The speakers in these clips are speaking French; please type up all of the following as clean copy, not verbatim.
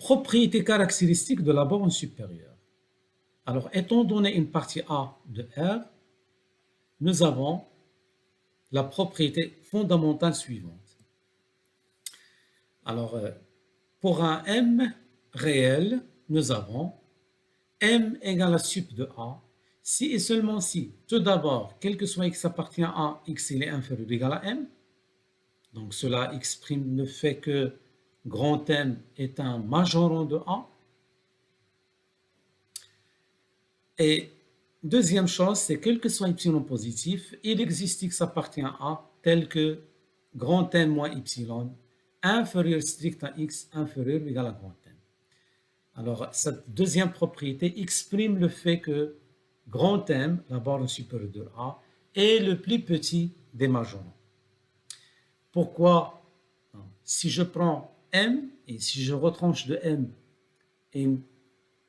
Propriété caractéristique de la borne supérieure. Alors, étant donné une partie A de R, nous avons la propriété fondamentale suivante. Alors, pour un M réel, nous avons M égale à sup de A, si et seulement si, tout d'abord, quel que soit x appartient à A, x il est inférieur ou égal à M. Donc, cela exprime le fait que grand M est un majorant de A. Et deuxième chose, c'est quel que soit epsilon positif, il existe x appartient à A tel que grand M moins epsilon inférieur strict à x inférieur ou égal à grand M. Alors, cette deuxième propriété exprime le fait que grand M, la borne supérieure de A, est le plus petit des majorants. Pourquoi? Si je prends M et si je retranche de M une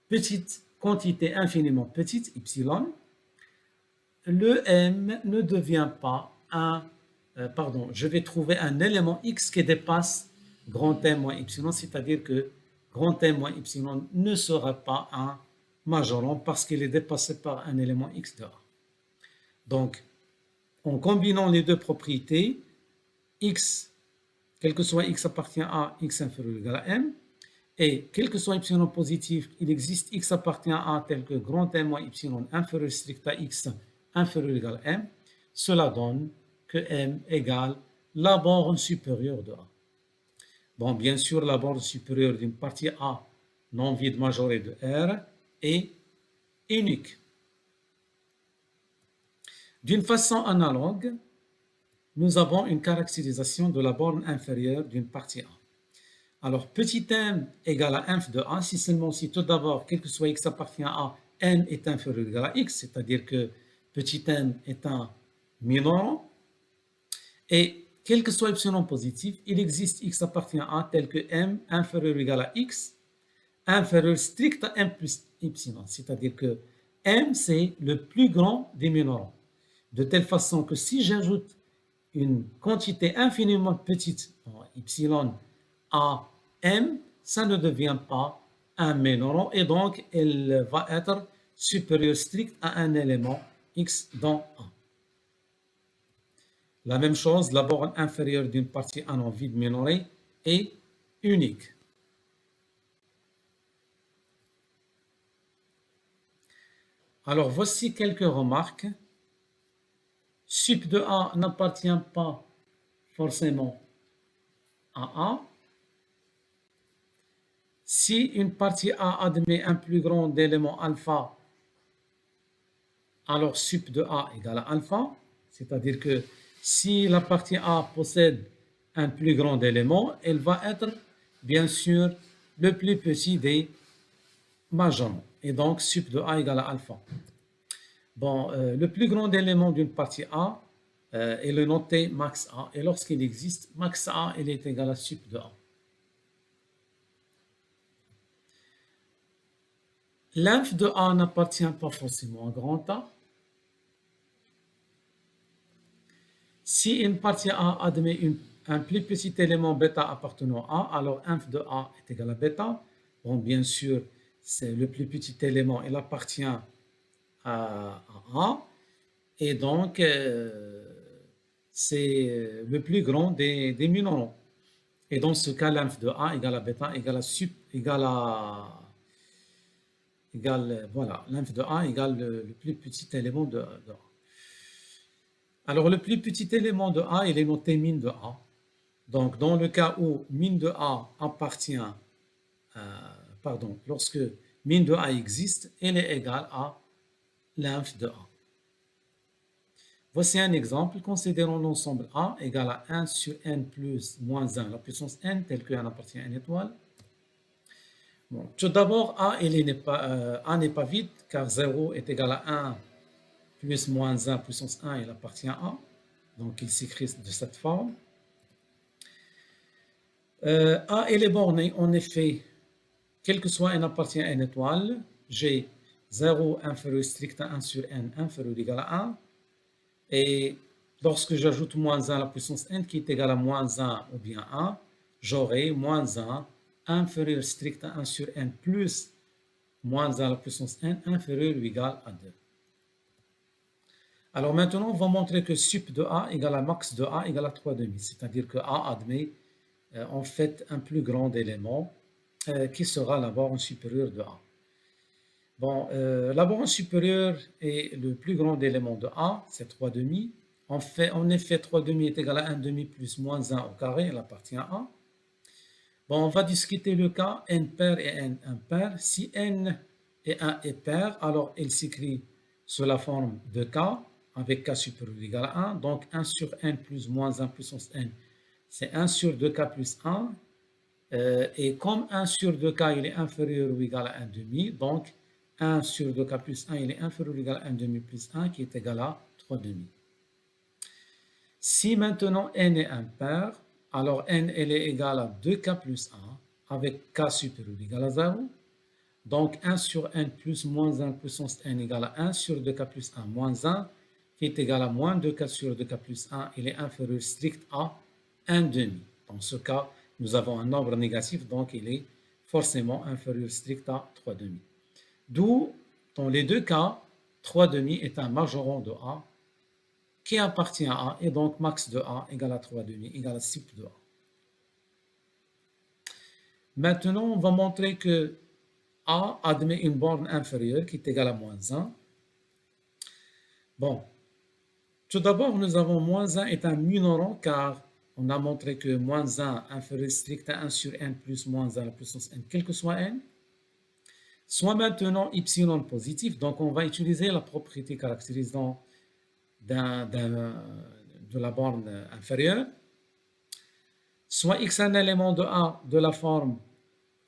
petite quantité infiniment petite, epsilon, le M ne devient pas je vais trouver un élément X qui dépasse grand M moins epsilon, c'est-à-dire que grand M moins epsilon ne sera pas un majorant parce qu'il est dépassé par un élément X de A. Donc, en combinant les deux propriétés, X, quel que soit X appartient à X inférieur ou égal à M, et quel que soit epsilon positif, il existe X appartient à A tel que grand M moins epsilon inférieur strict à X inférieur ou égal à M, cela donne que M égale la borne supérieure de A. Bon, bien sûr, la borne supérieure d'une partie A non vide majorée de R est unique. D'une façon analogue, nous avons une caractérisation de la borne inférieure d'une partie A. Alors, petit m égale à inf de A, si seulement si tout d'abord, quel que soit x appartient à A, n est inférieur ou égal à x, c'est-à-dire que petit m est un minorant, et quel que soit epsilon positif, il existe x appartient à A tel que m inférieur ou égal à x, inférieur strict à m plus epsilon, c'est-à-dire que m c'est le plus grand des minorants, de telle façon que si j'ajoute une quantité infiniment petite, epsilon, à M, ça ne devient pas un minorant et donc elle va être supérieure strict à un élément X dans A. La même chose, la borne inférieure d'une partie A non vide minorée est unique. Alors voici quelques remarques. Sup de A n'appartient pas forcément à A. Si une partie A admet un plus grand élément alpha, alors sup de A égale à alpha, c'est-à-dire que si la partie A possède un plus grand élément, elle va être bien sûr le plus petit des majorants, et donc sup de A égale à alpha. Bon, le plus grand élément d'une partie A est le noté max A, et lorsqu'il existe, max A il est égal à sup de A. L'inf de A n'appartient pas forcément à grand A. Si une partie A admet un plus petit élément bêta appartenant à A, alors inf de A est égal à bêta. Bon, bien sûr, c'est le plus petit élément, il appartient à A. Et donc, c'est le plus grand des minorants. Et dans ce cas, l'inf de A égale à bêta égale à voilà, l'inf de A égale le plus petit élément de A. Alors, le plus petit élément de A, il est noté min de A. Donc, dans le cas où min de A appartient, lorsque min de A existe, elle est égale à l'inf de A. Voici un exemple. Considérons l'ensemble A égale à 1 sur n plus moins 1, la puissance n, telle que n appartient à n étoile. Bon, tout d'abord, A n'est pas vide, car 0 est égal à 1 plus moins 1 puissance 1, il appartient à A. Donc, il s'écrit de cette forme. A, elle est bornée, en effet, quel que soit n appartient à n étoile, j'ai 0 inférieur strict à 1 sur n inférieur ou égal à 1. Et lorsque j'ajoute moins 1 à la puissance n qui est égal à moins 1 ou bien 1, j'aurai moins 1 inférieur strict à 1 sur n plus moins 1 à la puissance n inférieur ou égal à 2. Alors maintenant, on va montrer que sup de A égale à max de A égale à 3 demi, c'est-à-dire que A admet en fait un plus grand élément qui sera la borne supérieure de A. Bon, la borne supérieure est le plus grand élément de A, c'est 3 demi. En effet, 3 demi est égal à 1 demi plus moins 1 au carré, elle appartient à A. Bon, on va discuter le cas n pair et n impair. Si n et 1 est pair, alors il s'écrit sous la forme de k, avec k supérieur ou égal à 1. Donc 1 sur n plus moins 1 puissance n, c'est 1 sur 2k plus 1. Et comme 1 sur 2k il est inférieur ou égal à 1 demi, donc 1 sur 2k plus 1 il est inférieur ou égal à 1 demi plus 1 qui est égal à 3 demi. Si maintenant n est impair, alors n elle est égale à 2k plus 1 avec k supérieur ou égal à 0. Donc 1 sur n plus moins 1 puissance n égale à 1 sur 2k plus 1 moins 1 qui est égal à moins 2k sur 2k plus 1, il est inférieur strict à 1 demi. Dans ce cas, nous avons un nombre négatif, donc il est forcément inférieur strict à 3 demi. D'où, dans les deux cas, 3 demi est un majoron de A qui appartient à A, et donc max de A égale à 3 demi égale à sup de A. Maintenant, on va montrer que A admet une borne inférieure qui est égale à moins 1. Bon, tout d'abord, nous avons moins 1 est un minoran car on a montré que moins 1 inférieur strict à 1 sur n plus moins 1 à la puissance n, quel que soit n. Soit maintenant epsilon positif, donc on va utiliser la propriété caractérisant de la borne inférieure. Soit x un élément de A de la forme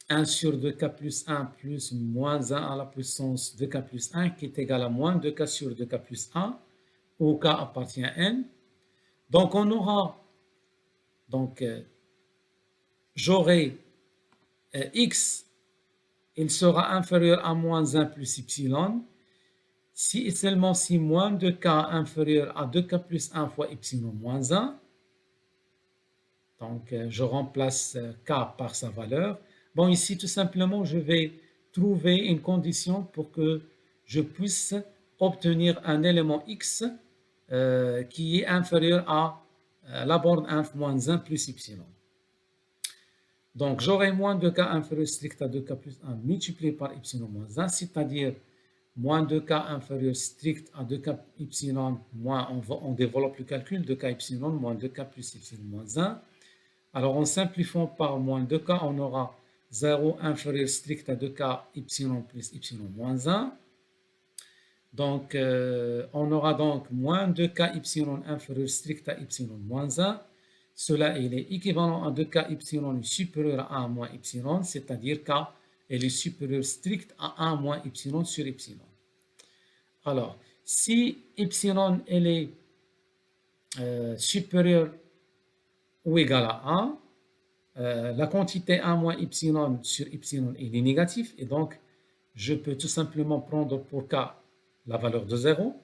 1 sur 2k plus 1 plus moins 1 à la puissance 2k plus 1 qui est égal à moins 2k sur 2k plus 1 où k appartient à n. Donc on aura, donc j'aurai x, il sera inférieur à moins 1 plus epsilon si et seulement si moins 2k inférieur à 2k plus 1 fois epsilon moins 1. Donc je remplace k par sa valeur. Bon, ici, tout simplement, je vais trouver une condition pour que je puisse obtenir un élément x qui est inférieur à la borne inf moins 1 plus epsilon. Donc, j'aurai moins 2k inférieur strict à 2k plus 1 multiplié par epsilon moins 1, c'est-à-dire moins 2k inférieur strict à 2k epsilon moins, on développe le calcul, 2k epsilon moins 2k plus epsilon moins 1. Alors, en simplifiant par moins 2k, on aura 0 inférieur strict à 2k epsilon plus epsilon moins 1. Donc, on aura donc moins 2k epsilon inférieur strict à epsilon moins 1. Cela il est équivalent à 2k epsilon supérieur à 1 moins epsilon, c'est-à-dire k elle est supérieur strict à 1 moins epsilon sur epsilon. Alors, si epsilon elle est supérieure ou égale à 1, la quantité 1 moins epsilon sur epsilon elle est négative et donc je peux tout simplement prendre pour k la valeur de 0.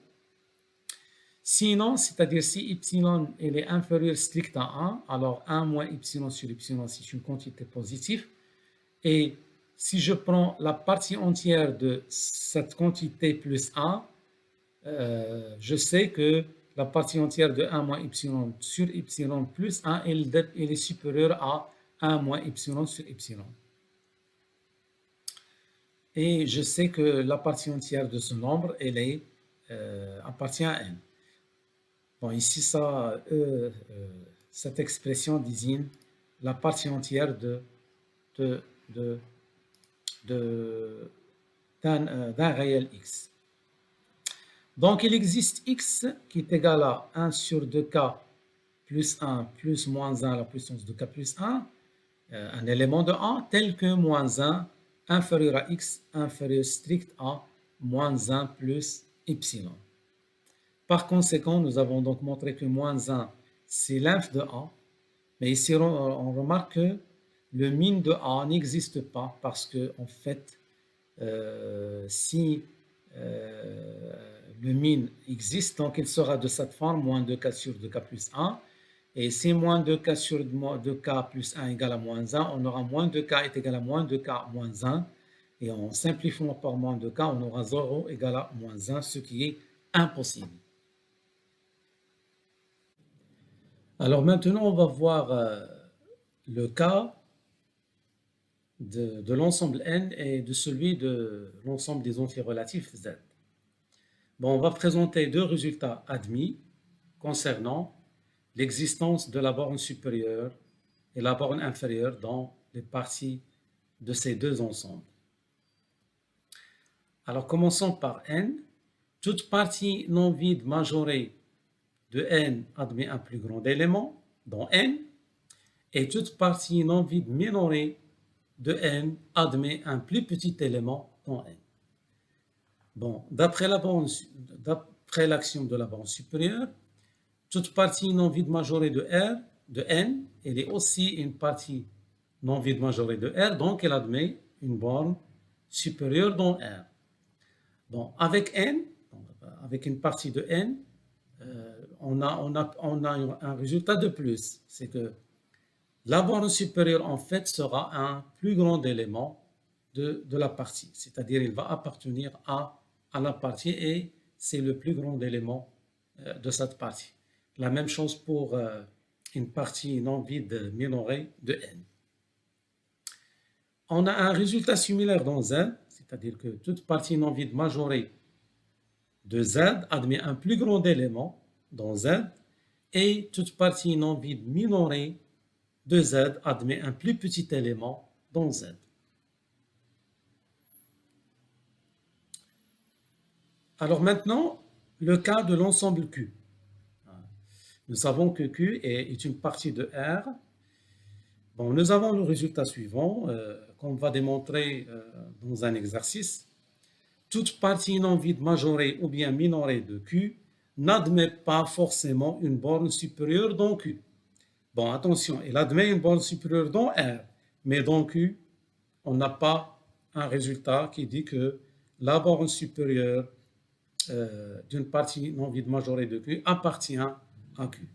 Sinon, c'est-à-dire si epsilon elle est inférieure strict à 1, alors 1 moins epsilon sur epsilon c'est une quantité positive. Et si je prends la partie entière de cette quantité plus 1, je sais que la partie entière de 1 moins epsilon sur epsilon plus 1, elle est supérieure à 1 moins epsilon sur epsilon. Et je sais que la partie entière de ce nombre, elle est, appartient à n. Bon, ici, cette expression désigne la partie entière d'un réel x. Donc, il existe x qui est égal à 1 sur 2k plus 1 plus moins 1 à la puissance de k plus 1, un élément de A, tel que moins 1 inférieur à x inférieur strict à moins 1 plus epsilon. Par conséquent, nous avons donc montré que moins 1, c'est l'inf de A, mais ici on remarque que le min de A n'existe pas parce que, en fait, si le min existe, donc il sera de cette forme, moins 2k sur 2k plus 1, Et si moins 2k sur 2k plus 1 égale à moins 1, on aura moins 2k est égal à moins 2k moins 1. Et en simplifiant par moins 2k, on aura 0 égale à moins 1, ce qui est impossible. Alors maintenant, on va voir le cas de l'ensemble N et de celui de l'ensemble des entiers relatifs Z. Bon, on va présenter deux résultats admis concernant l'existence de la borne supérieure et la borne inférieure dans les parties de ces deux ensembles. Alors, commençons par N. Toute partie non vide majorée de N admet un plus grand élément dans N, et toute partie non vide minorée de N admet un plus petit élément dans N. Bon, d'après l'axiome de la borne supérieure, toute partie non vide majorée de R, de N, elle est aussi une partie non vide majorée de R, donc elle admet une borne supérieure dans R. Bon, avec N, avec une partie de N, on a un résultat de plus. C'est que la borne supérieure, en fait, sera un plus grand élément de la partie. C'est-à-dire, il va appartenir à la partie et c'est le plus grand élément de cette partie. La même chose pour une partie non vide minorée de N. On a un résultat similaire dans Z, c'est-à-dire que toute partie non vide majorée de Z admet un plus grand élément dans Z et toute partie non vide minorée de Z admet un plus petit élément dans Z. Alors maintenant, le cas de l'ensemble Q. Nous savons que Q est une partie de R. Bon, nous avons le résultat suivant, qu'on va démontrer dans un exercice. Toute partie non vide majorée ou bien minorée de Q n'admet pas forcément une borne supérieure dans Q. Bon, attention, elle admet une borne supérieure dans R, mais dans Q, on n'a pas un résultat qui dit que la borne supérieure d'une partie non vide majorée de Q appartient à Q.